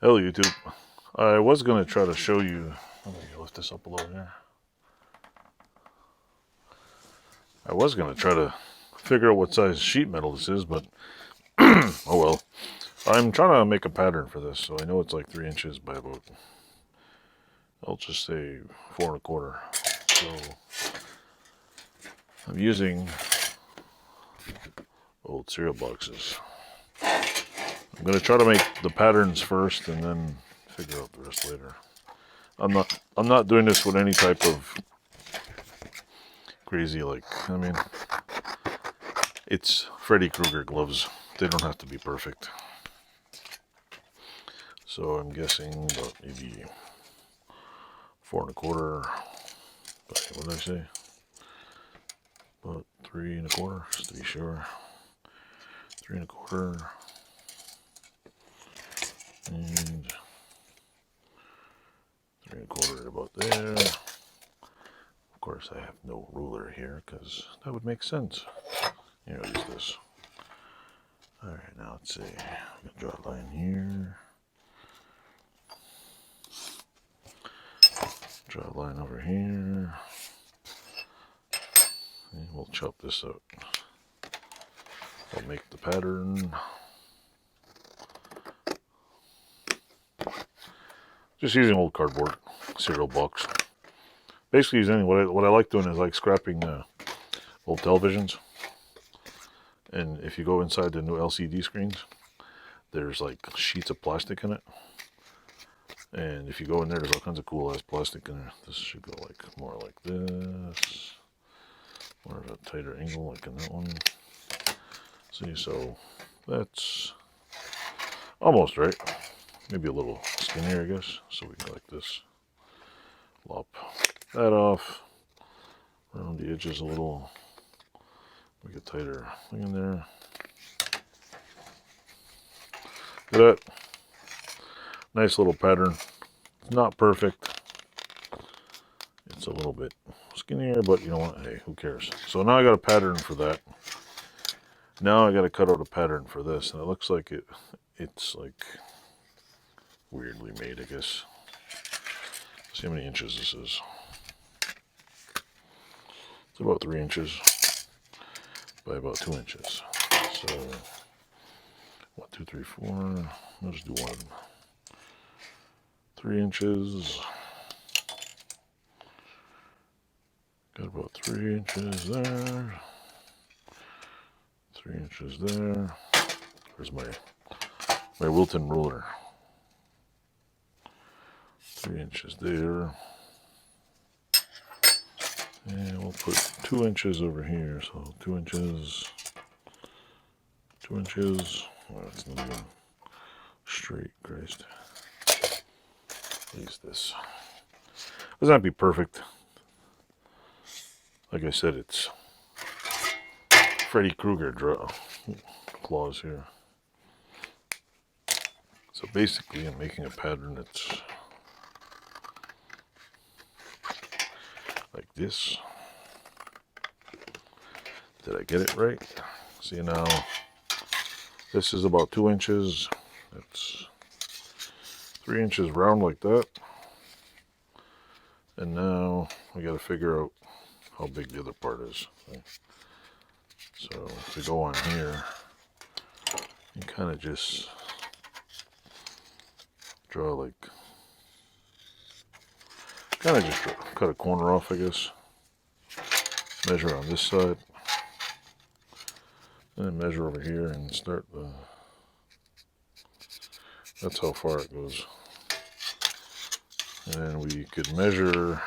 Hello YouTube. I was going to try to show you, let me lift this up a little here. I was going to try to figure out what size sheet metal this is, but oh well. I'm trying to make a pattern for this, so I know it's like 3 inches by about, I'll just say 4 1/4. So I'm using old cereal boxes. I'm going to try to make the patterns first and then figure out the rest later. I'm not doing this with any type of crazy, like, I mean, it's Freddy Kruger gloves. They don't have to be perfect. So I'm guessing about maybe 4 1/4. What did I say? About 3 1/4, just to be sure. 3 1/4. And 3 1/4 about there. Of course, I have no ruler here because that would make sense. Here, I'll use this. Alright, now let's see. I'm going to draw a line here. Draw a line over here. And we'll chop this out. I'll make the pattern. Just using old cardboard cereal box. Basically, using what I like doing is like scrapping old televisions. And if you go inside the new LCD screens, there's like sheets of plastic in it. And if you go in there, there's all kinds of cool ass plastic in there. This should go like more like this, more of a tighter angle like in that one. See, so that's almost right. Maybe a little skinnier, I guess. So we go like this. Lop that off. Around the edges a little. Make a tighter thing in there. Look at that. Nice little pattern. It's not perfect. It's a little bit skinnier, but you know what? Hey, who cares? So now I got a pattern for that. Now I got to cut out a pattern for this, and it looks like it's like weirdly made, I guess. Let's see how many inches this is. It's about 3 inches by about 2 inches. So 1, 2, 3, 4. I'll just do 1. 3 inches. Got about 3 inches there. 3 inches there. Where's my Wilton ruler? 3 inches there. And we'll put 2 inches over here. So 2 inches. 2 inches. Oh, that's not even straight, Christ. Use this. Doesn't have to be perfect. Like I said, it's Freddy Kruger claws here. So basically, I'm making a pattern that's like this. Did I get it right? See now, this is about 2 inches. It's 3 inches round like that. And now we got to figure out how big the other part is. So to go on here, you kind of just draw like, cut a corner off, I guess. Measure on this side. And then measure over here and start the, that's how far it goes. And then we could measure,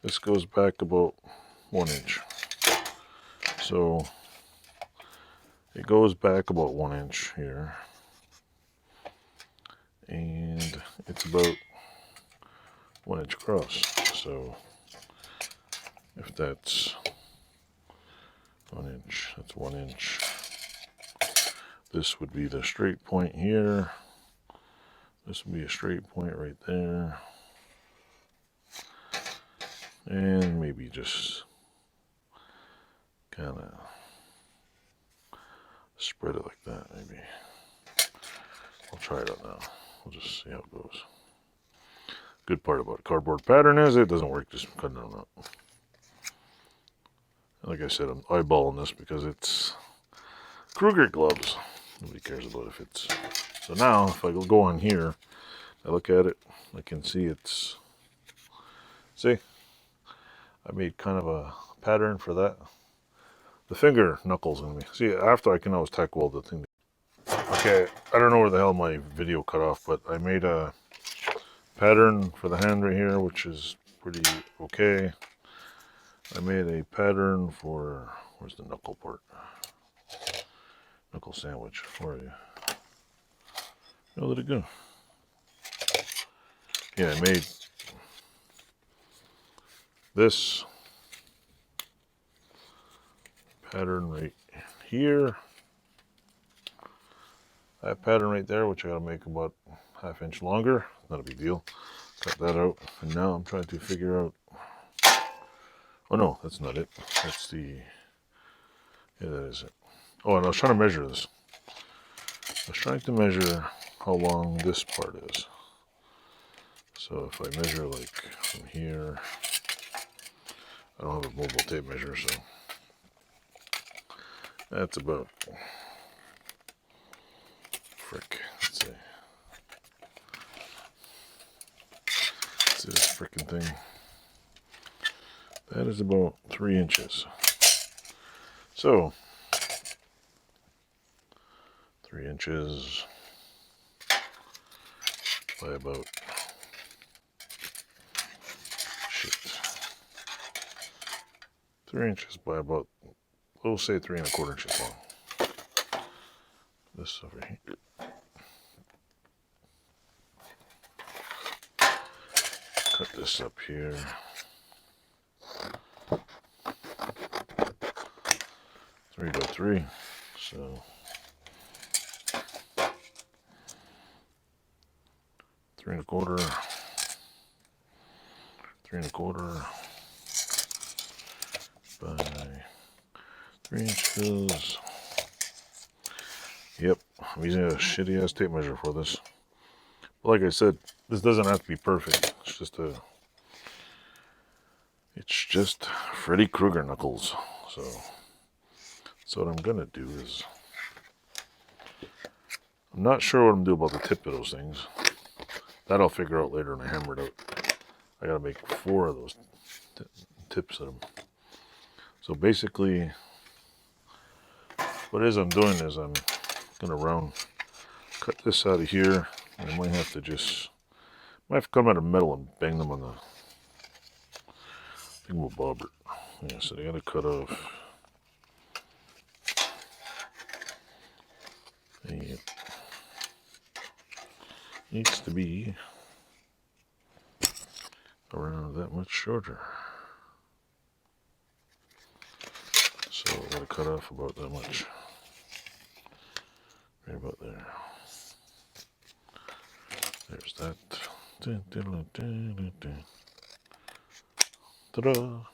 this goes back about 1 inch. So it goes back about 1 inch here. And it's about 1 inch across. So if that's 1 inch, that's 1 inch. This would be the straight point here. This would be a straight point right there. And maybe just kind of spread it like that, maybe. I'll try it out now. We'll just see how it goes. Good part about a cardboard pattern is it doesn't work just cutting it out. Like I said, I'm eyeballing this because it's Kruger gloves. Nobody cares about if it's... So now, if I go on here, I look at it, I can see it's... See? I made kind of a pattern for that. The finger knuckles in me. See, after I can always tack weld the thing. Okay, I don't know where the hell my video cut off, but I made a pattern for the hand right here, which is pretty okay. I made a pattern for... Where's the knuckle part? Knuckle sandwich. Where are you? Where did it go? Yeah, I made this pattern right here. That pattern right there, which I gotta make about ½ inch longer. Not a big deal. Cut that out. And now I'm trying to figure out... Oh no, that's not it. That's the... Yeah, that is it. Oh, and I was trying to measure this. I was trying to measure how long this part is. So if I measure like from here, I don't have a mobile tape measure, so that's about, frick, let's see. What's this frickin' thing? That is about 3 inches. So, 3 inches by about, shit, 3 inches by about, we'll say 3¼ inches long. This over here. Cut this up here. Three by 3, so 3¼ 3¼ by 3 inches. Yep, I'm using a shitty ass tape measure for this. But like I said, this doesn't have to be perfect. It's just Freddy Kruger knuckles. So what I'm gonna do is, I'm not sure what I'm gonna do about the tip of those things. That I'll figure out later when I hammer it out. I gotta make 4 of those tips of them. So basically, what it is I'm doing is I'm gonna cut this out of here, and I might have to come out of metal and bang them on the thingamabobber. Yeah, so they gotta cut off. It needs to be around that much shorter. So I gotta cut off about that much. Right about there. There's that. Ta-da!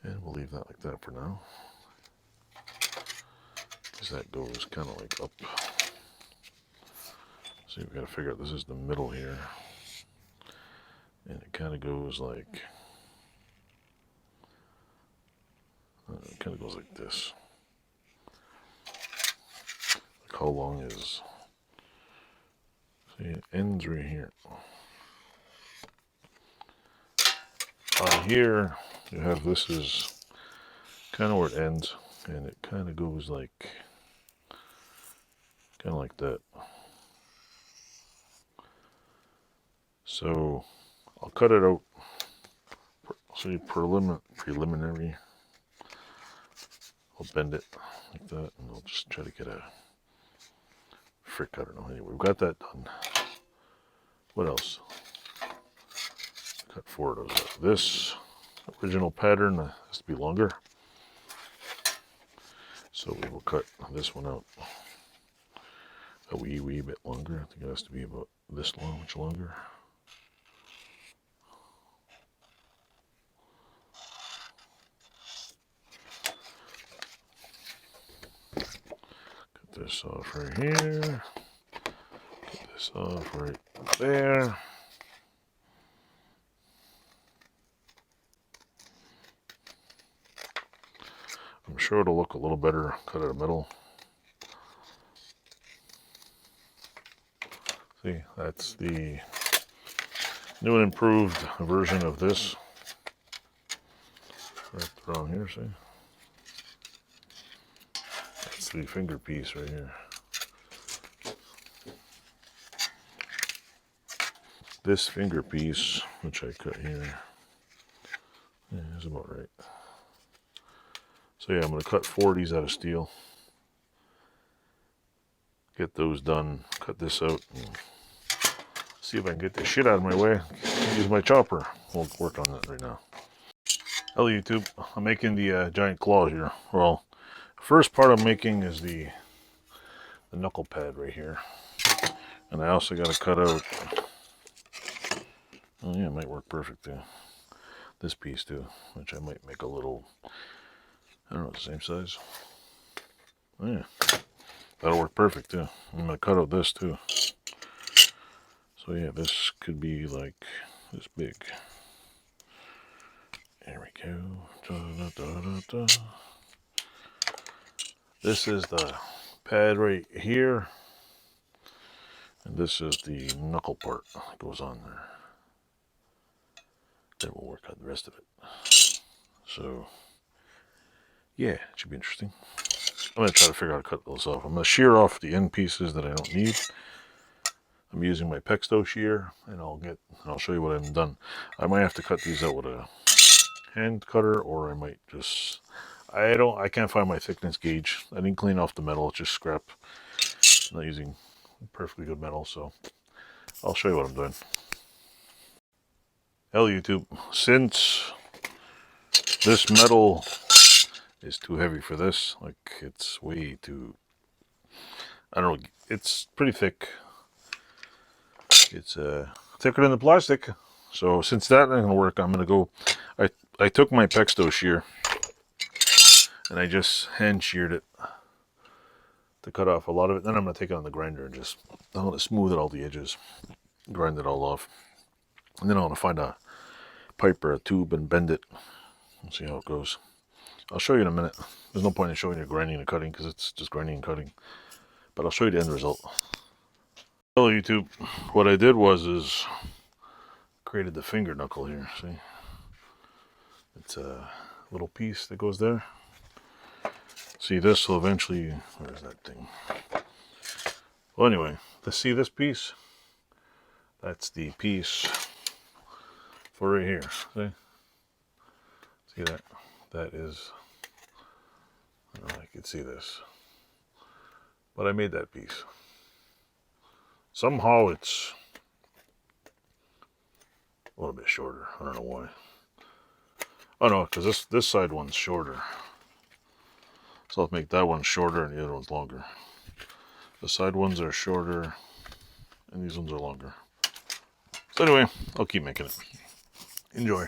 And we'll leave that like that for now. Because that goes kind of like up. See, we gotta figure out this is the middle here. And it kind of goes like... it kind of goes like this. Like how long is... See, it ends right here. On here, you have this is kind of where it ends. And it kind of goes like... kind of like that. So, I'll cut it out. See, preliminary. I'll bend it like that, and I'll just try to get a frick, I don't know. Anyway, we've got that done. What else? Cut 4 of those out. This original pattern has to be longer. So we will cut this one out a wee bit longer. I think it has to be about this long, much longer. this off right here. Get this off right there. I'm sure it'll look a little better cut out of metal. See, that's the new and improved version of this. Right around here, see? That's the finger piece right here. This finger piece, which I cut here, is about right. So yeah, I'm going to cut 4 of these out of steel. Get those done, cut this out, and see if I can get this shit out of my way. Use my chopper. We'll work on that right now. Hello YouTube, I'm making the giant claw here. Well, first part I'm making is the knuckle pad right here. And I also got to cut out, oh yeah, it might work perfect too. This piece too, which I might make a little, I don't know, the same size. Oh, yeah, that'll work perfect too. I'm going to cut out this too. So yeah, this could be like this big. There we go. Da, da, da, da, da. This is the pad right here. And this is the knuckle part that goes on there. Then we'll work on the rest of it. So, yeah, it should be interesting. I'm going to try to figure out how to cut those off. I'm going to shear off the end pieces that I don't need. I'm using my Pexto shear, and I'll show you what I've done. I might have to cut these out with a hand cutter, or I might just, I can't find my thickness gauge. I didn't clean off the metal, it's just scrap. I'm not using perfectly good metal, so I'll show you what I'm doing. Hell YouTube, since this metal is too heavy for this, like it's way too, I don't know, it's pretty thick. It's thicker than the plastic. So since that ain't gonna work, I'm gonna go, I took my Pexto shear and I just hand sheared it to cut off a lot of it. Then I'm gonna take it on the grinder and just, I'm gonna smooth it all the edges, grind it all off. And then I'm gonna find a pipe or a tube and bend it and see how it goes. I'll show you in a minute. There's no point in showing you grinding and cutting because it's just grinding and cutting. But I'll show you the end result. Hello YouTube. What I did was created the finger knuckle here. See? It's a little piece that goes there. See, this will eventually, where's that thing? Well anyway, to see this piece, that's the piece for right here. See? See that? That is, I don't know if you can see this. But I made that piece. Somehow it's a little bit shorter. I don't know why. Oh no, because this side one's shorter. So I'll make that one shorter and the other one's longer. The side ones are shorter and these ones are longer. So anyway, I'll keep making it. Enjoy.